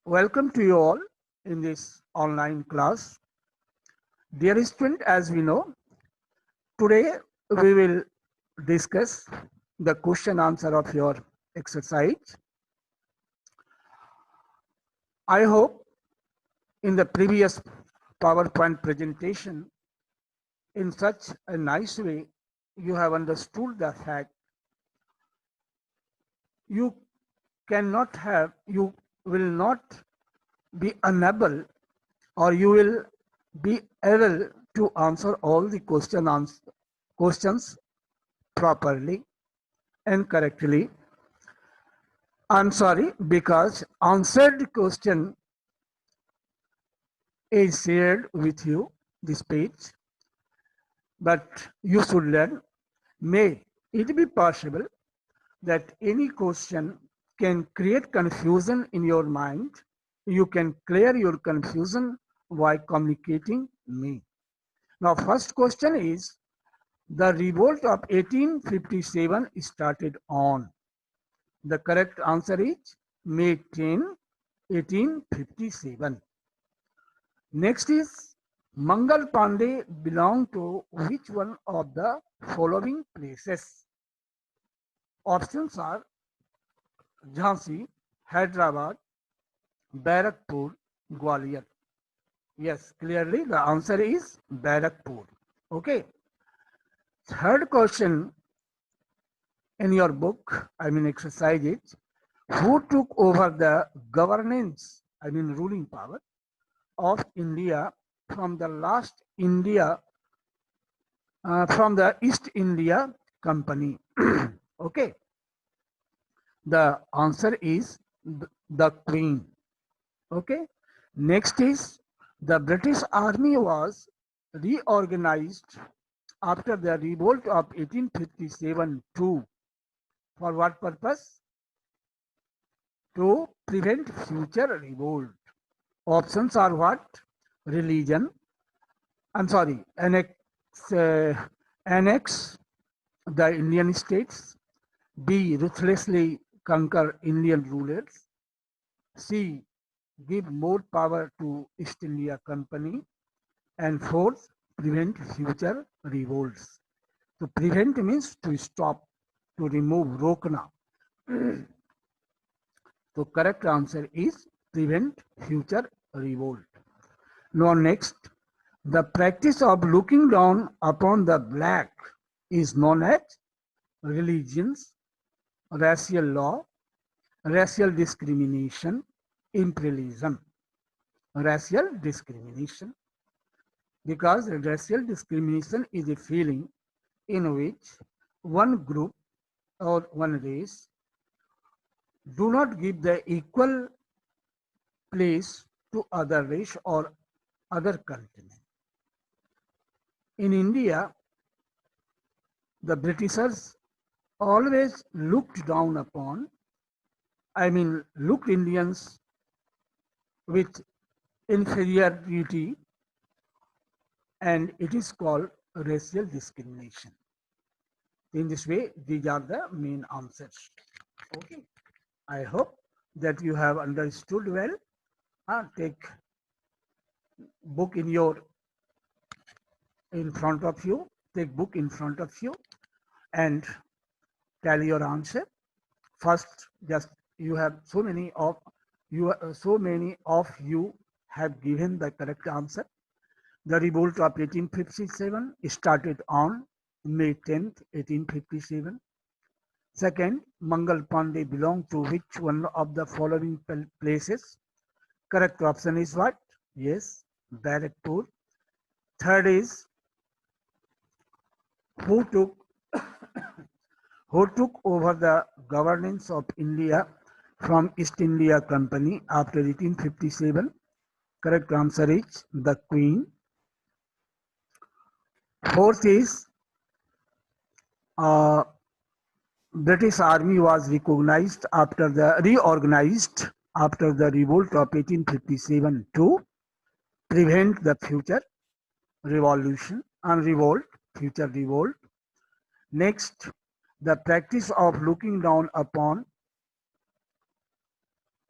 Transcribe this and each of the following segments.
Welcome to you all in this online class. Dear student, as we know, today we will discuss the question answer of your exercise. I hope in the previous PowerPoint presentation, in such a nice way, you have understood the fact you you will not be unable or you will be able to answer all the questions properly and correctly. I'm sorry, because answered question is shared with you this page, but you should learn. May it be possible that any question can create confusion in your mind. You can clear your confusion by communicating me. Now, first question is the revolt of 1857 started on. The correct answer is May 10, 1857. Next is Mangal Pandey belonged to which one of the following places? Options are Jhansi, Hyderabad, Barakpur, Gwalior. Yes, clearly the answer is Barakpur. Okay. Third question in your book, exercise it. Who took over the governance, ruling power of India from the last India, from the East India Company? Okay. The answer is the Queen. Okay. Next is the British Army was reorganized after the revolt of 1857 too. For what purpose? To prevent future revolt. Options are what? Religion. I'm sorry, annex the Indian states. B. Ruthlessly conquer Indian rulers. C. Give more power to East India Company. And fourth, prevent future revolts. To prevent means to stop, to remove, rokna. So correct answer is prevent future revolt. Now next, the practice of looking down upon the black is known as religions, racial law, racial discrimination, imperialism. Racial discrimination, because racial discrimination is a feeling in which one group or one race do not give the equal place to other race or other continent. In India, the Britishers always looked down upon, looked Indians with inferiority, and it is called racial discrimination. In this way, these are the main answers. Okay. I hope that you have understood well. Take book in front of you. Take book in front of you and tell your answer. First, just you have so many of you have given the correct answer. The revolt of 1857 started on May 10th, 1857. Second, Mangal Pandey belonged to which one of the following places? Correct option is what? Yes, Barakpur. Third is who took who took over the governance of India from East India Company after 1857? Correct answer is the Queen. Fourth is British Army was reorganized after the revolt of 1857 to prevent the future revolution and future revolt. Next, the practice of looking down upon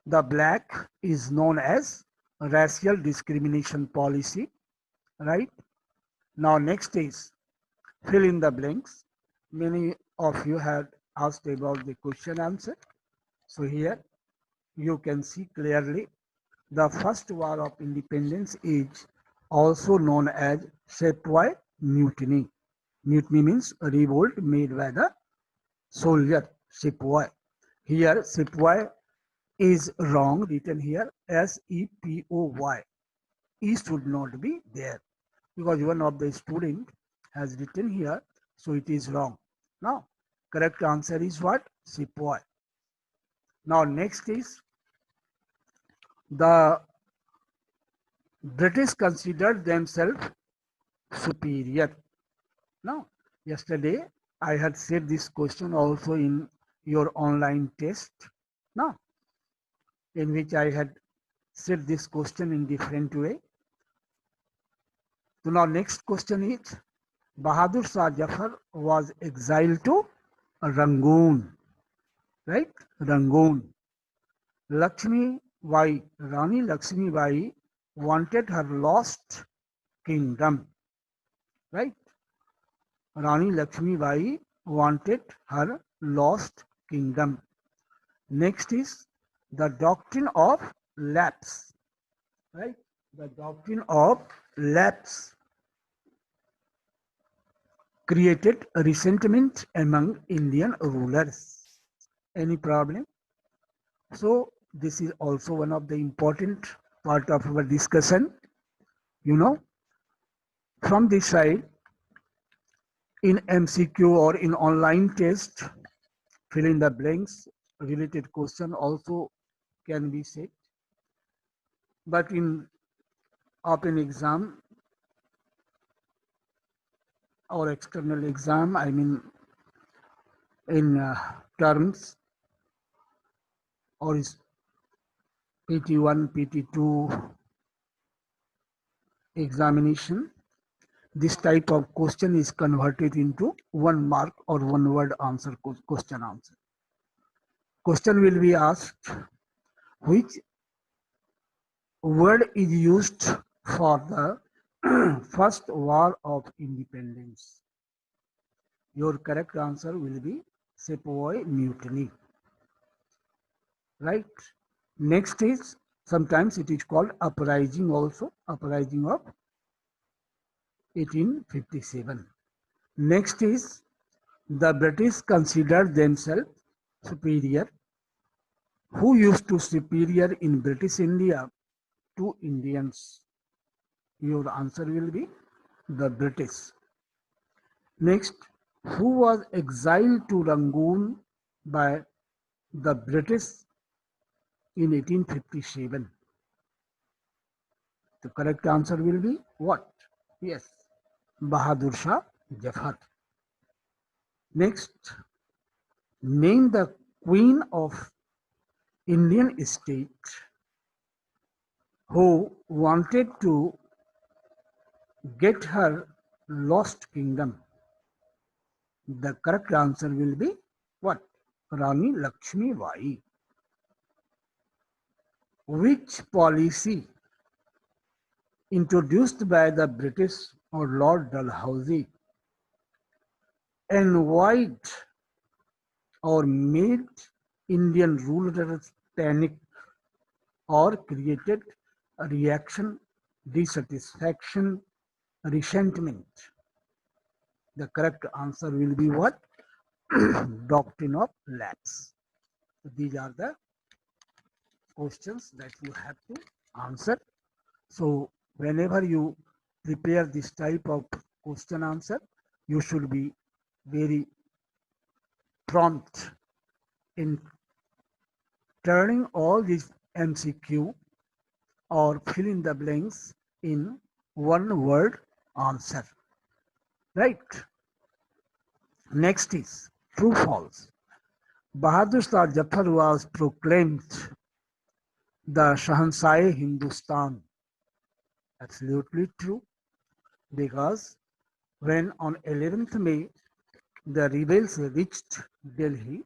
The black is known as racial discrimination policy, right? Now next is fill in the blanks. Many of you had asked about the question answer. So here you can see clearly the first war of independence is also known as Sepoy Mutiny. Mutiny means a revolt made by the soldier, Sepoy. Here Sepoy is wrong, written here Sepoy. E should not be there because one of the student has written here, so it is wrong. Now, correct answer is what? Sepoy. Now, next is the British considered themselves superior. Now, yesterday I had said this question also in your online test. Now, in which I had said this question in different way. So now next question is Bahadur Shah Jafar was exiled to Rangoon, right? Rangoon. Lakshmi Bai, Rani Lakshmi Bai wanted her lost kingdom, right? Rani Lakshmi Bai wanted her lost kingdom. Next is the doctrine of lapse, right? The doctrine of lapse created resentment among Indian rulers. Any problem? So this is also one of the important part of our discussion. You know, from this side, in MCQ or in online test, fill in the blanks related question also can be set. But in open exam or external exam, I mean in terms or is PT1, PT2 examination, this type of question is converted into 1 mark or 1 word answer, question answer. Question will be asked, which word is used for the first war of independence? Your correct answer will be Sepoy Mutiny, right? Next is, sometimes it is called uprising also, uprising of 1857. Next is, the British considered themselves superior. Who used to superior in British India to Indians? Your answer will be the British. Next, who was exiled to Rangoon by the British in 1857? The correct answer will be what? Yes, Bahadur Shah Jafar. Next, name the Queen of Indian state who wanted to get her lost kingdom. The correct answer will be what? Rani Lakshmi Bai. Which policy introduced by the British or Lord Dalhousie envoyed or made Indian rulers panic or created a reaction, dissatisfaction, resentment? The correct answer will be what? Doctrine of lapse. So these are the questions that you have to answer. So whenever you prepare this type of question answer, you should be very prompt in turning all these MCQ or fill in the blanks in 1 word answer. Right? Next is true false. Bahadur Shah Jafar was proclaimed the Shahanshah Hindustan. Absolutely true, because when on 11th May the rebels reached Delhi,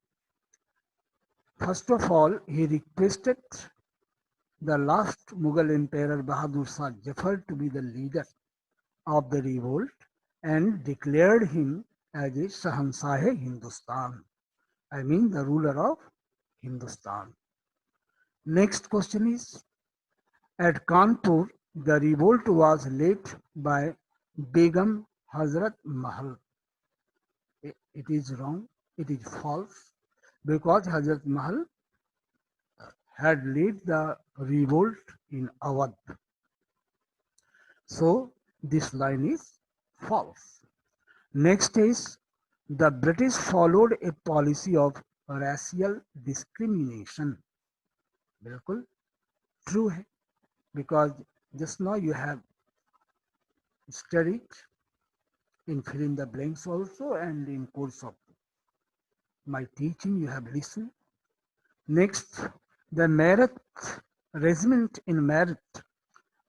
first of all he requested the last Mughal Emperor Bahadur Shah Zafar to be the leader of the revolt and declared him as a Shahanshah Hindustan. I mean the ruler of Hindustan. Next question is, at Kanpur, the revolt was led by Begum Hazrat Mahal. It is wrong, it is false, because Hazrat Mahal had led the revolt in Awadh. So this line is false. Next is, the British followed a policy of racial discrimination. बिल्कुल true है, because just now you have studied in fill in the blanks also, and in course of my teaching you have listened. Next, the Meerut regiment in Meerut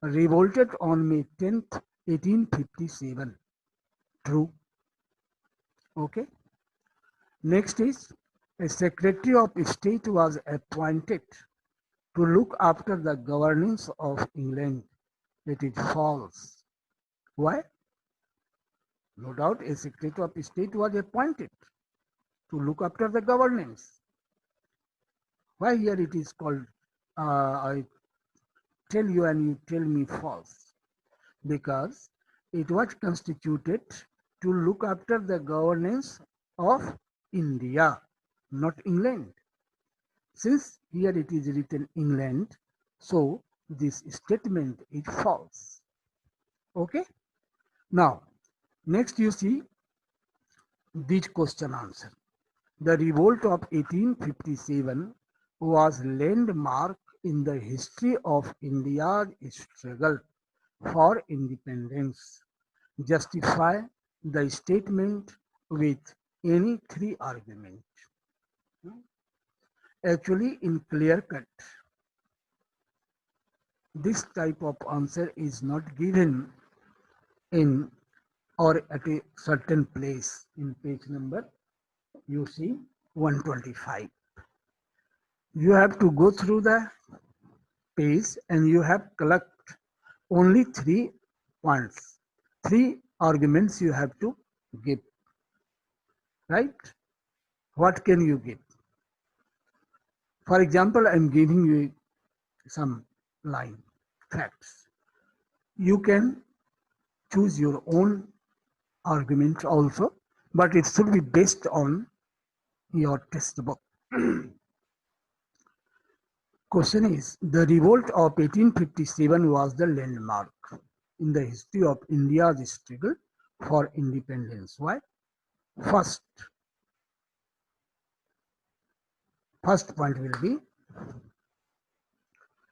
revolted on May 10th, 1857. True. Okay. Next is, a Secretary of State was appointed to look after the governance of England. It is false. Why? No doubt a Secretary of State was appointed to look after the governance. Why here it is called, I tell you and you tell me false? Because it was constituted to look after the governance of India, not England. Since here it is written England, so this statement is false. Okay? Now, next you see this question answer. The revolt of 1857 was landmark in the history of India's struggle for independence. Justify the statement with any three arguments. Actually, in clear cut, this type of answer is not given in or at a certain place. In page number, you see 125. You have to go through the page and you have collect only 3 points, 3 arguments you have to give, right? What can you give? For example, I am giving you some line facts. You can choose your own argument also, but it should be based on your textbook. Question is, the revolt of 1857 was the landmark in the history of India's struggle for independence. Why? First point will be,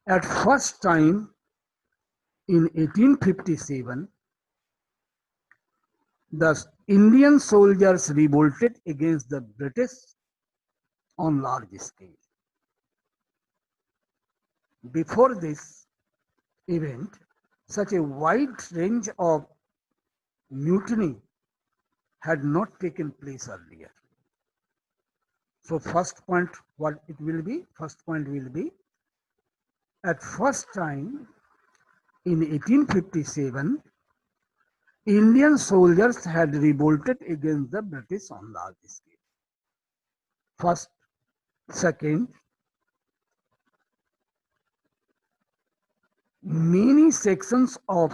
at first time in 1857, the Indian soldiers revolted against the British on large scale. Before this event, such a wide range of mutiny had not taken place earlier. So first point, what it will be? First point will be, at first time in 1857, Indian soldiers had revolted against the British on large scale. First. Second, many sections of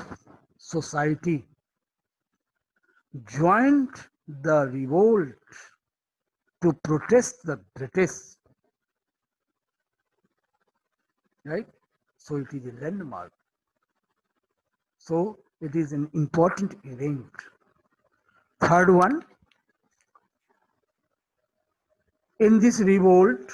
society joined the revolt to protest the British, right? So it is a landmark. So it is an important event. Third one, in this revolt,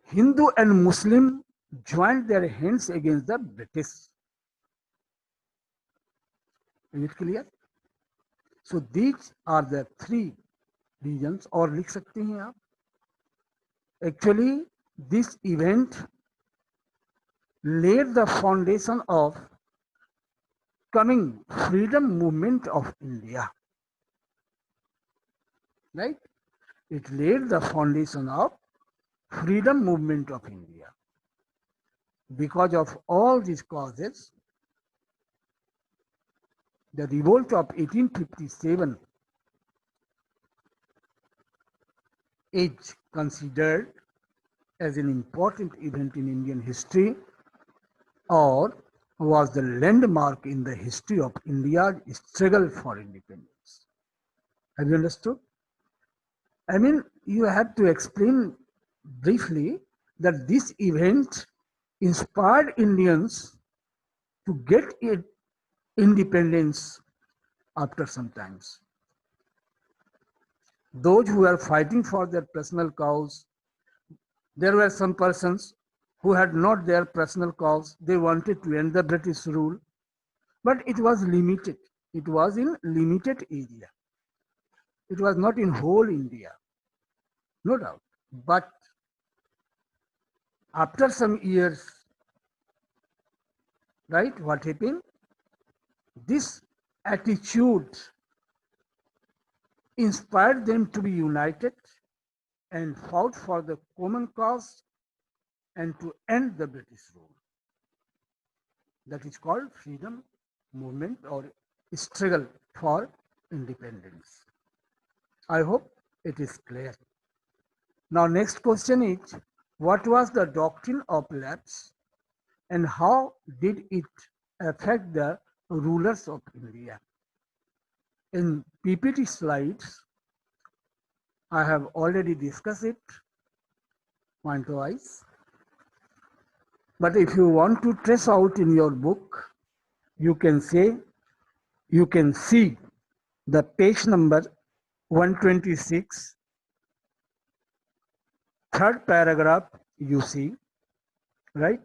Hindu and Muslim joined their hands against the British. Is it clear? So these are the 3 reasons, और लिख सकते हैं आप. Actually, this event laid the foundation of coming freedom movement of India, right? It laid the foundation of freedom movement of India. Because of all these causes, the revolt of 1857 is considered as an important event in Indian history, or was the landmark in the history of India's struggle for independence. Have you understood? I mean, you have to explain briefly that this event inspired Indians to get independence after some times. Those who were fighting for their personal cause, there were some persons who had not their personal cause. They wanted to end the British rule, but it was limited. It was in limited area. It was not in whole India, no doubt. But after some years, right, what happened? This attitude inspired them to be united and fought for the common cause and to end the British rule. That is called freedom movement or struggle for independence. I hope it is clear. Now, next question is, what was the doctrine of lapse and how did it affect the rulers of India? In PPT slides, I have already discussed it point-wise. But if you want to trace out in your book, you can see the page number 126, third paragraph you see, right?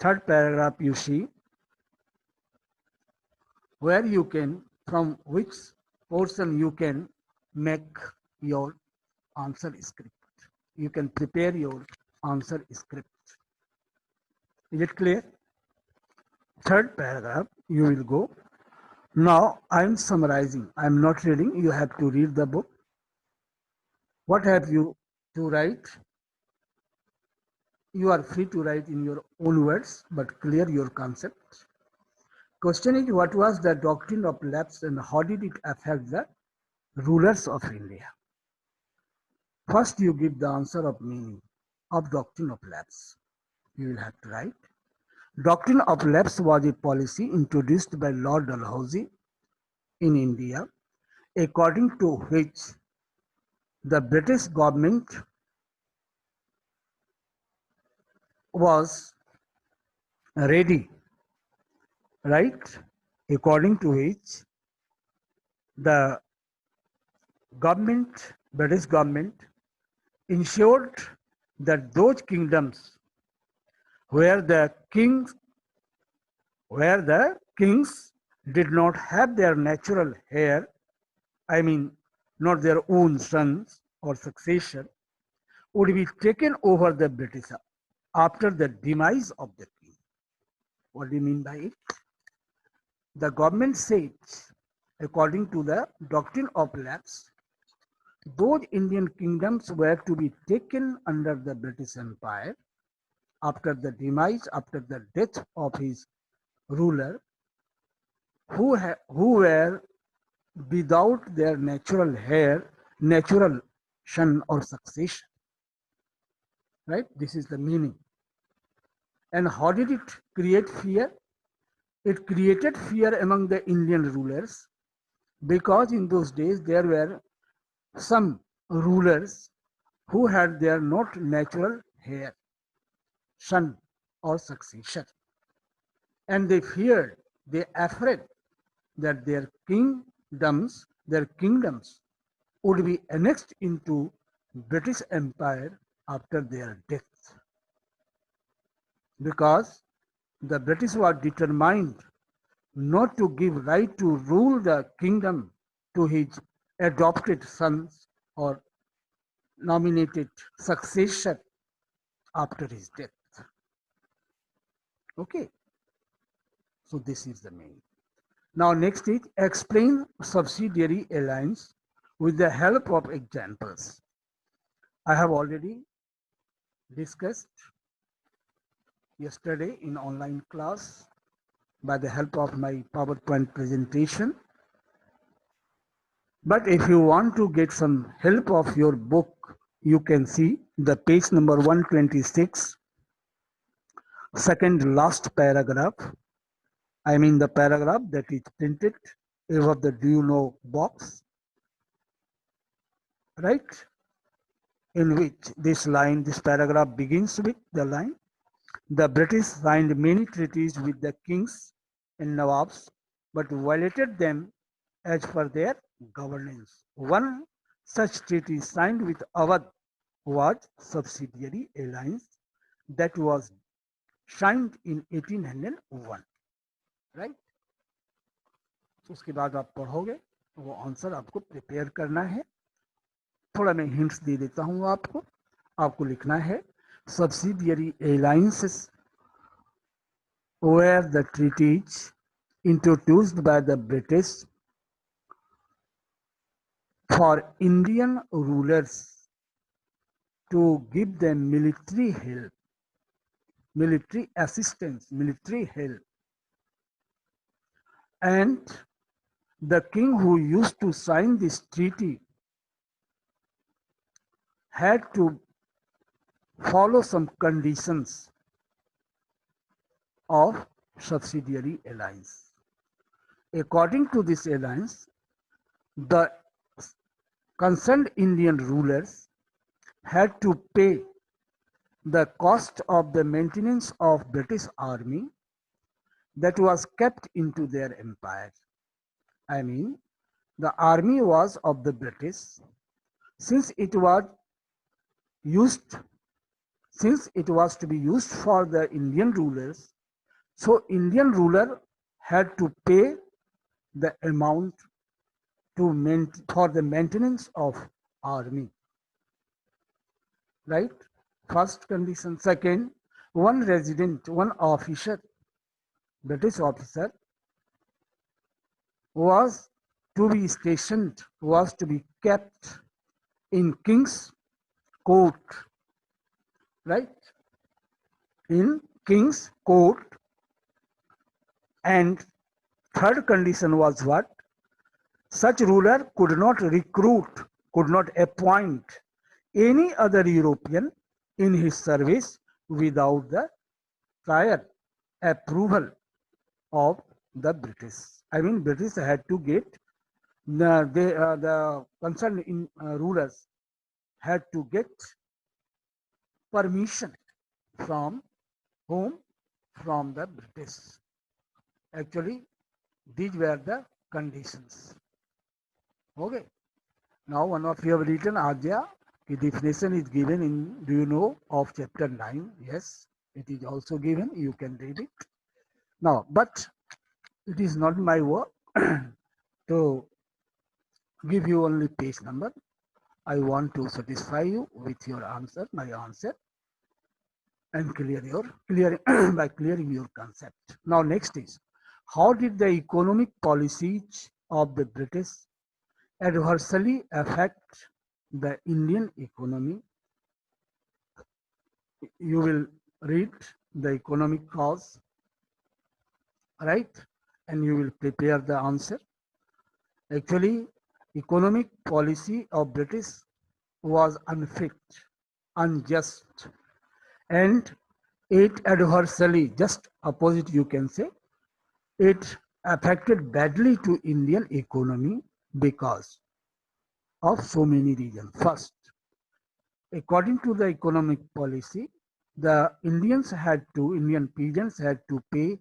Third paragraph you see, where you can, from which portion you can make your answer script. You can prepare your answer script. Is it clear? Third paragraph, you will go. Now I am summarizing. I am not reading. You have to read the book. What have you to write? You are free to write in your own words, but clear your concept. Question is, what was the doctrine of lapse and how did it affect the rulers of India? First, you give the answer of meaning of doctrine of lapse. You will have to write. Doctrine of lapse was a policy introduced by Lord Dalhousie in India, according to which the British government was ready, right? According to which the government, British government, ensured that those kingdoms where the kings did not have their natural heir, I mean, not their own sons or successor, would be taken over the British after the demise of the king. What do you mean by it? The government says, according to the doctrine of lapse, those Indian kingdoms were to be taken under the British Empire after the demise, after the death of his ruler, who were without their natural heir, natural son or succession. Right? This is the meaning. And how did it create fear? It created fear among the Indian rulers because in those days there were some rulers who had their not natural heir, son or successor. And they feared, they afraid that their kingdoms would be annexed into British Empire after their death. Because the British were determined not to give right to rule the kingdom to his adopted sons or nominated successor after his death. Okay, so this is the main. Now next is explain subsidiary alliance with the help of examples. I have already discussed yesterday in online class by the help of my PowerPoint presentation. But if you want to get some help of your book, you can see the page number 126, second last paragraph. I mean the paragraph that is printed above the do you know box, right? In which this paragraph begins with the line, the British signed many treaties with the kings and nawabs, but violated them as per their governance. One such treaty signed with Awadh was subsidiary alliance that was signed in 1801, right? उसके बाद आप पढ़ोगे, वो answer आपको prepare करना है. थोड़ा मैं हिंट्स दे देता हूं आपको लिखना है subsidiary alliances were the treaties introduced by the British for Indian rulers to give them military help, military assistance, military help. And the king who used to sign this treaty had to follow some conditions of subsidiary alliance. According to this alliance, the concerned Indian rulers had to pay the cost of the maintenance of British army that was kept into their empire. I mean, the army was of the British. Since it was to be used for the Indian rulers, so Indian ruler had to pay the amount for the maintenance of army, right? First condition. Second, one officer, British officer, was to be kept in King's Court, right? In King's Court. And third condition was what? Such ruler could not appoint any other European in his service without the prior approval of the British. I mean, British had to get the concerned rulers had to get permission from whom? From the British. Actually, these were the conditions. Okay. Now, one of you have written Ajya. The definition is given in do you know of chapter 9. Yes, it is also given. You can read it. Now, but it is not my work to give you only page number. I want to satisfy you with your answer, my answer, and by clearing your concept. Now, next is, how did the economic policies of the British adversely affect the Indian economy? You will read the economic cause, right? And you will prepare the answer. Actually, economic policy of British was unfit, unjust, and it adversely, just opposite you can say, it affected badly to Indian economy because of so many reasons. First, according to the economic policy, the Indian peasants had to pay